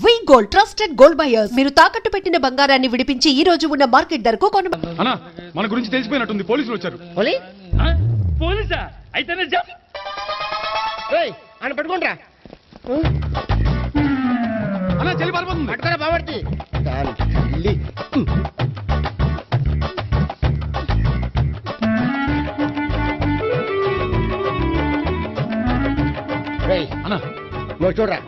వి gold trusted gold buyers. మీరు తాకట్టు పెట్టిన బంగారాన్ని విడిపించి ఈ రోజు ఉన్న మార్కెట్ ధరకు కొనవచ్చు. అన్నా మన గురించి తెలిసిపోయినట్టుంది, పోలీసులు వచ్చారు. పోలీసా? అయితేనే అని పట్టుకుంటా అన్నా చెల్లి పారిపోతుంది. పట్టుకోరా బాబర్తి అన్నా నువ్వు చూడరా.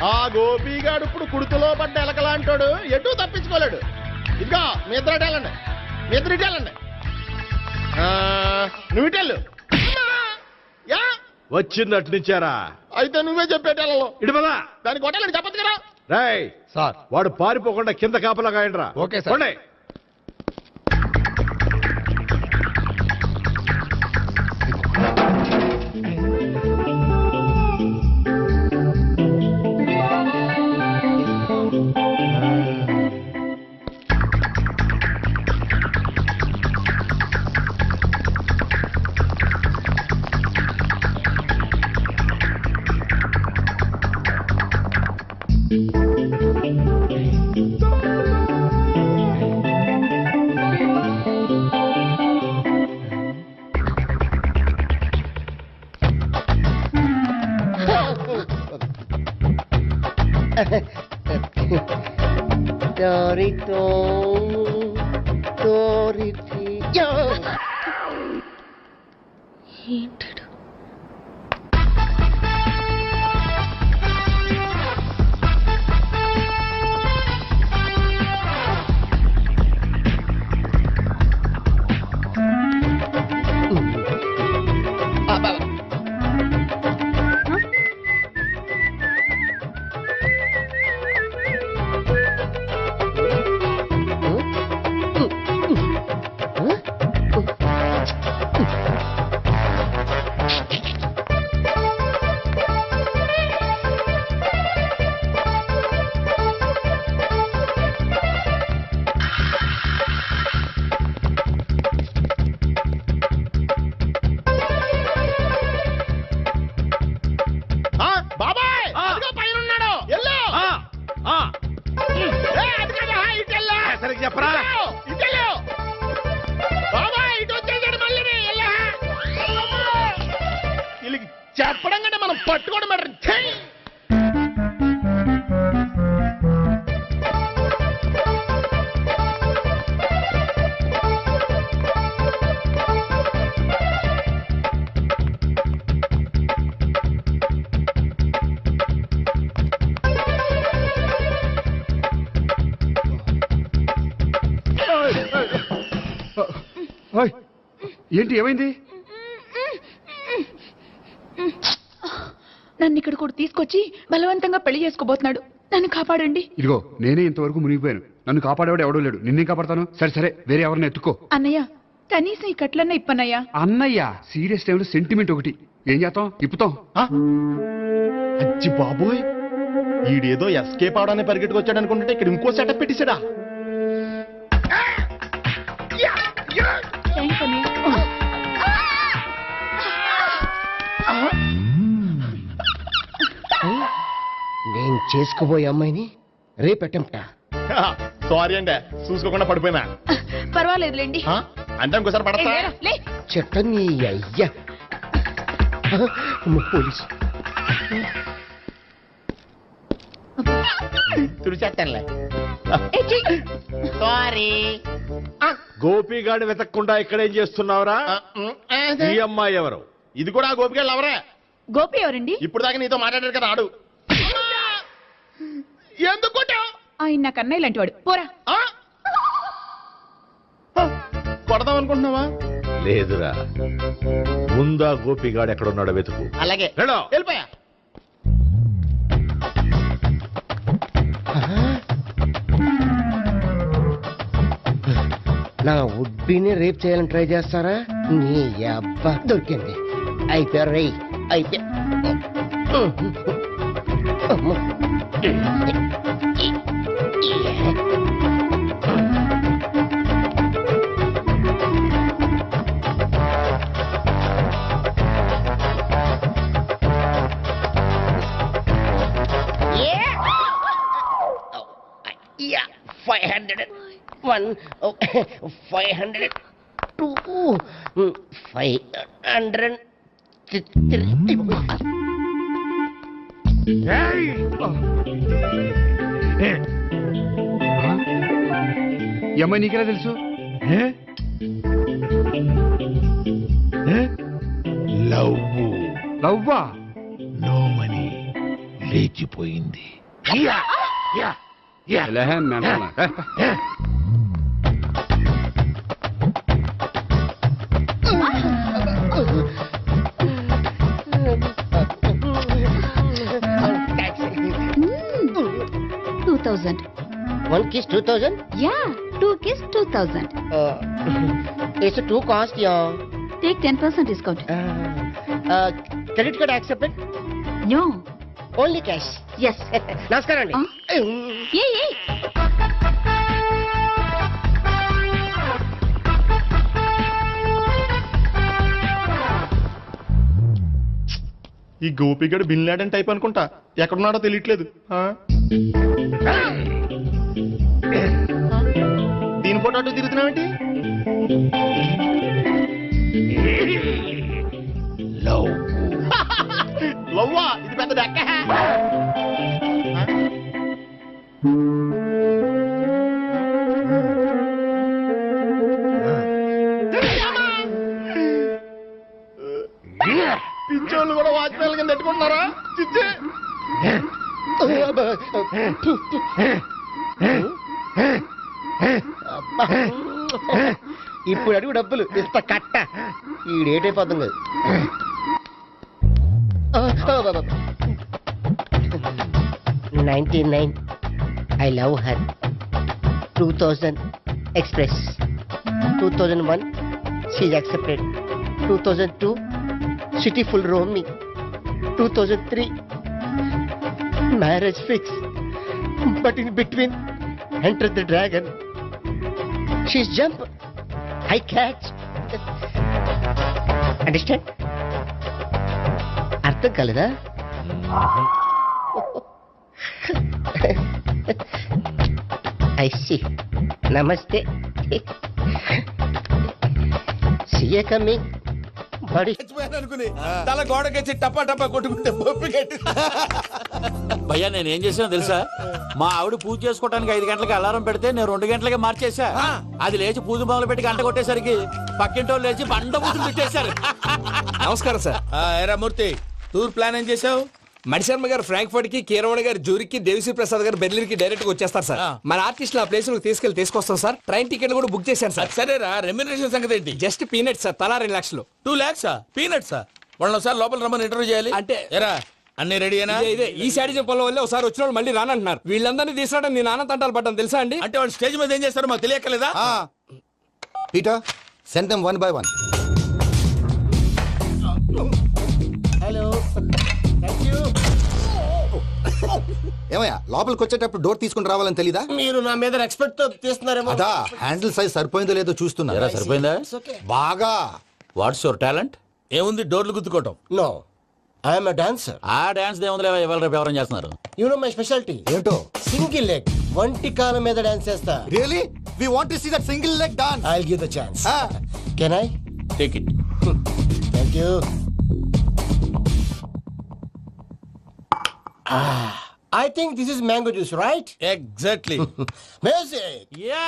ఆ గోపిగాడు ఇప్పుడు కుడుతులో పడ్డ ఎలకలాంటాడు, ఎటు తప్పించుకోలేడు. ఇంకా మీ ఇద్దరు ఇటేళ్ళండి, మీ ఇద్దరు ఇటేళ్ళండి. నువ్వు ఇటెళ్ళు. వచ్చిందటు నుంచారా? అయితే నువ్వే చెప్పేటెళ్ళలో ఇటు పదా. దానికి కొట్టాలని చెప్పదు కదా. రేయ్ సార్ వాడు పారిపోకుండా కింద కాపలా కాయండిరా. Okay sir. ఏంటడు? బాబాయ్ పైన ఉన్నాడు. ఎల్లో సరిగ్గా చెప్పరా? ఇటెళ్ళు బాబాయ్, ఇటు వచ్చేసాడు మళ్ళీ. వీళ్ళకి చెప్పడం కంటే మనం పట్టుకోవడం బెటర్. ఏంటి ఏమైంది? నన్ను ఇక్కడ కూడా తీసుకొచ్చి బలవంతంగా పెళ్లి చేసుకోబోతున్నాడు. నన్ను కాపాడండి. ఇదిగో నేనే ఇంతవరకు మునిగిపోయాను. నన్ను కాపాడేవాడు ఎవడో లేడు. నిన్నే కాపాడతాను. సరే సరే, వేరే ఎవరిని ఎత్తుకో. అన్నయ్య, కనీసం ఈ కట్లన్నా ఇప్పన్నయ్యా. అన్నయ్య సీరియస్ టైంలో సెంటిమెంట్ ఒకటి. ఏం చేస్తాం? ఇప్పుతాం. అచ్చి బాబోయ్, ఈడేదో ఎస్కేప్ అవడానికి పరిగెట్టుకొచ్చాడు అనుకుంటే ఇక్కడ ఇంకో సెటప్ పెట్టేశాడా. థ్యాంక్స్ అన్నయ్య. నేను చేసుకోబోయే అమ్మాయిని రేపెట్టంట. సారీ అండి, చూసుకోకుండా పడిపోయినా. పర్వాలేదులేండి. అంటే ఇంకోసారి పడతా. చెట్ట నీ అయ్యా పోలీసు తుడిచేస్తానులే. సారీ. గోపిగాడి వెతకకుండా ఇక్కడేం చేస్తున్నావురా? ఈ అమ్మాయి ఎవరు? ఇది కూడా ఆ గోపికలు ఎవరే? గోపి ఎవరండి? ఇప్పుడు దాకా నీతో మాట్లాడారు కదా, ఆడు. ఎందుకు కొట్టావ్? ఆయన నాకు అన్నయ్య లాంటి వాడు. పోరా. కొడదాం అనుకుంటున్నావా? లేదురా, ముందా గోపిగాడు ఎక్కడున్నాడో వెతుకు. అలాగే రేడో. వెళ్ళిపోయా. నా ఉడ్బీని రేప్ చేయాలని ట్రై చేస్తారా? నీ అబ్బా దొరికింది. అయిపోయారు రై, అయిపోయా. అమ్మో. Yeah, 501, 502, 503. ఈ అమ్మాయి నీకెలా తెలుసు? లవ్వా? నోమని లేచిపోయింది. ఎలాహే మెంటనా? One kiss 2000? Yeah, 2 kiss 2000. It's a 2 cost, yeah. Take 10% discount. Credit card accepted? No. Only cash. Yes. నమస్కారం అండి. Hey. ఈ గోపిగడు బిన్ లాడెన్ టైప్ అనుకుంటా, ఎక్కడున్నాడో తెలియట్లేదు. దీని ఫోటో అటు తిరుగుతున్నావేంటి? లవ్వా? ఇది పెద్ద దెక్క. పించోళ్ళు కూడా వాచ్మెన్ కింద పెట్టుకుంటున్నారా? చిచ్చే. ఇప్పుడు అడుగు డబ్బులు ఇస్తా కట్ట. ఈ డేట్ అయిపోతుంది కదా. 99 I love her. 2000 express. 2001 she's accepted. 2002 city full roaming. 2003 marriage fix. But in between entered the dragon. She's jump, I catch. Understand? అర్థం కలదా? I see. Namaste. See you coming. Buddy. అనుకుని తల గోడకెచ్చి టపా టపా కొట్టుకుంటే భయ్యా నేనేం చేసానో తెలుసా? మా ఆవిడ పూజ చేసుకోవడానికి 5 గంటలకి అలారం పెడితే నేను 2 గంటలకి మార్చేసా. అది లేచి పూజ మొదలు పెట్టి గంట కొట్టేసరికి పక్కింటోళ్ళు లేచి బండ పూజలు పెట్టేశారు. నమస్కారం సార్. ఏరా మూర్తి, టూర్ ప్లాన్ ఏం చేసావు? మణిశర్మ గారు ఫ్రాంక్ఫర్ట్ కి, కీరవాణి గారు జూరిక్ కి, దేవిశ్రీ ప్రసాద్ గారు బెర్లిన్ కి డైరెక్ట్ గా వచ్చేస్తారు సార్. మన ఆర్టిస్ట్ ఆ ప్లేస్ తీసుకొస్తాం సార్. ట్రైన్ టికెట్ కూడా బుక్ చేశాను సార్. సరేరా, రెమ్యూనరేషన్ సంగతి ఏంటి? జస్ట్ పీనట్స్ సార్, తలా 2 లక్షలు. 2 lakhs పీనట్స్? వాళ్ళని ఒకసారి లోపల రమ్మని ఇంటర్వ్యూ చేయాలి అంటే. ఎరా అన్ని రెడీ అయినా? ఇదే ఈ సైడ్ చెప్పడం వల్ల ఒకసారి వచ్చిన వాళ్ళు మళ్ళీ రానంటున్నారు. వీళ్ళందరినీ తీసుకురావడం నేను నాన్న తంటాలు పడ్డాను తెలుసా అండి. అంటే వాళ్ళు స్టేజ్ మీద ఏం చేస్తారో మాకు తెలియక్కలేదా? Peter, send them one by one. Hello. Thank you. ఏమయ్యా లోపలికి వచ్చేటప్పుడు డోర్ తీసుకుని రావాలని తెలీదా? మీరు నా మీద ఎక్స్పెక్ట్ తో తీస్తున్నారేమో. అదా హ్యాండిల్ సైజ్ సరిపోయిందో లేదో చూస్తున్నా. ఎరా సరిపోయిందా? బాగా. What's your talent? ఏముంది డోర్లు గుద్దుకోవటం? No. I am a dancer. ఆ డాన్స్ దేవుందిలే, ఇవాళ రేపు ఎవరైనా చేస్తున్నారు. You know my specialty. ఏంటో? Single leg. వంటి కాలం మీద డాన్స్ చేస్తా. Really? We want to see that single leg dance. I'll give the chance. Ah. Can I? Take it. Thank you. I think this is mango juice, right? Exactly. Music. Yeah.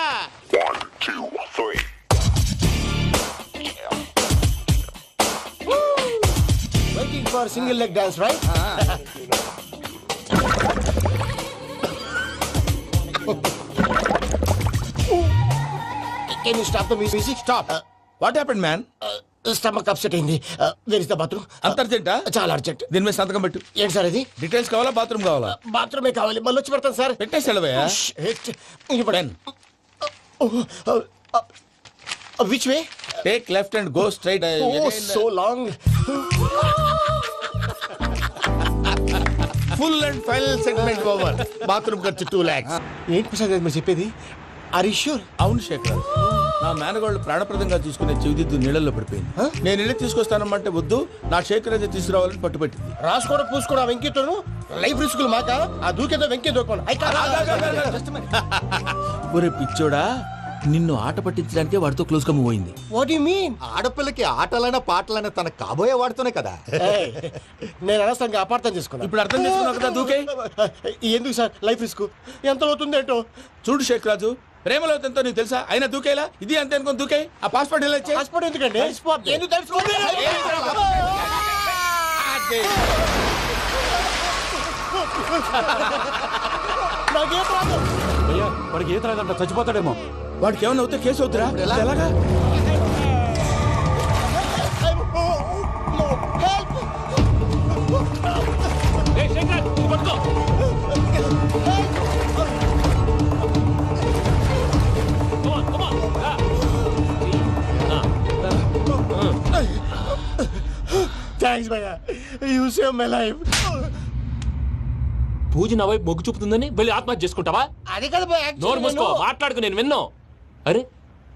Waiting for single leg dance, right? Can you stop the music? Stop. What happened man? Stomach upset అయింది. Where is the bathroom? అంత అర్జెంటా? చాలా urgent. దీని మీద సంతకం పెట్టు. ఏంటి sir ఇది? Details కావాలా, బాత్రూమ్ కావాలా? బాత్రూమే కావాలి. మళ్ళీ వచ్చి పెడతాను సార్. పెట్టేసి వెళ్ళవయ్యా. Which way? Take left and go straight. Oh so long. Full and final segment over. Bathroom ఖర్చు 2 lakhs. ఏంటి ప్రసాద్ గారు మీరు చెప్పేది? Are you sure? అవును శేఖర్, నా మేనగోళ్ళు ప్రాణప్రదంగా తీసుకునే చెవిదిద్దు నీళ్ళల్లో పడిపోయింది. నేను ఇల్లు తీసుకొస్తానమ్మంటే వద్దు, నా శేఖర్ అయితే తీసుకురావాలని పట్టుబట్టింది. రాసుకోవడం పూసుకోవడం ఆ వెంకీతోను లైఫ్ రిస్కులు మాక. ఆ దూకేదో వెంకీ దూకోను. ఒరే పిచ్చోడా, నిన్ను ఆట పట్టించడానికే వాడితో క్లోజ్ గా మూవ్ అయింది. What you mean? ఆడపిల్లకి ఆటలైనా పాటలైనా తన కాబోయే వాడుతూనే కదా. నేను అనవసరంగా అపార్థం చేసుకున్నా. ఇప్పుడు అర్థం చేసుకున్నావు కదా, దూకే. ఎందుకు సార్ లైఫ్ రిస్క్? ఎంత అవుతుంది ఏంటో చూడు శేఖర్ రాజు, ప్రేమలో ఎంతో నీకు తెలుసా? అయినా దూకేలా? ఇది అంతే అనుకుని దూకే. ఆ పాస్పోర్ట్ ఎలా ఇచ్చే? పాస్పోర్ట్ ఎందుకండి? ఎందుకు తెలుసుకోండి? నాకేం రాదు. అయ్యా వాడికి ఈత రాదంట, చచ్చిపోతాడేమో. వాడికి ఏమన్నా అవుతే కేసు అవుతురా? ఎలాగా? థ్యాంక్స్ భయ్యా, యూ సేవ్ మై లైఫ్. పూజ నా వైపు మొగ్గు చూపుతుందని వెళ్ళి ఆత్మహత్య చేసుకుంటావా? అది కదా భయ్యా, నోరు మూసుకో, మాట్లాడుకు, నేను విన్నో. అరే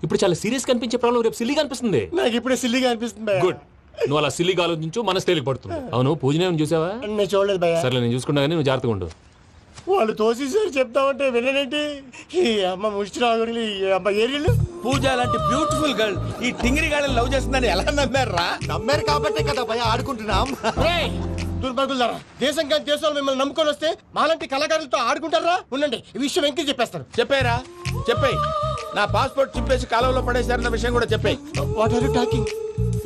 ఇప్పుడు చాలా సీరియస్ కనిపించే ప్రాబ్లం రేపు సిల్లీగా అనిపిస్తుంది. నాకు ఇప్పుడే సిల్లిగా అనిపిస్తుంది భయ్యా. గుడ్, నువ్వు అలా సిల్లీగా ఆలోచించు, మనసు తేలిక పడుతుంది. అవును పూజనే చూసావా? నేను చూడలేదు భయ్యా. సర్లే నేను చూసుకుంటా కానీ నువ్వు జాగ్రత్తగా ఉండు. వాళ్ళు తోసేసారు చెప్తామంటే విననేంటి? ఈ అమ్మ ముష్టి రాగుడి, ఈ అమ్మ ఏరిళ్ళు. పూజ లాంటి బ్యూటిఫుల్ గర్ల్ ఈ టింగిరి గాడిని లవ్ చేస్తుందని ఎలా నమ్మారా? నమ్మారు కాబట్టే కదా భయ ఆడుకుంటున్నాం. దుర్భగులారా, దేశం కానీ దేశాలు మిమ్మల్ని నమ్ముకొని వస్తే మాలాంటి కళాకారులతో ఆడుకుంటారా? ఉండండి, ఈ విషయం వెంకీ చెప్పేస్తాను. చెప్పారా? చెప్పేయ్. నా పాస్పోర్ట్ చింపేసి కాలంలో పడేశారన్న విషయం కూడా చెప్పేయ్. What are you talking?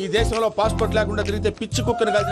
ఈ దేశంలో పాస్పోర్ట్ లేకుండా తిరిగితే పిచ్చి కుక్కను కాదు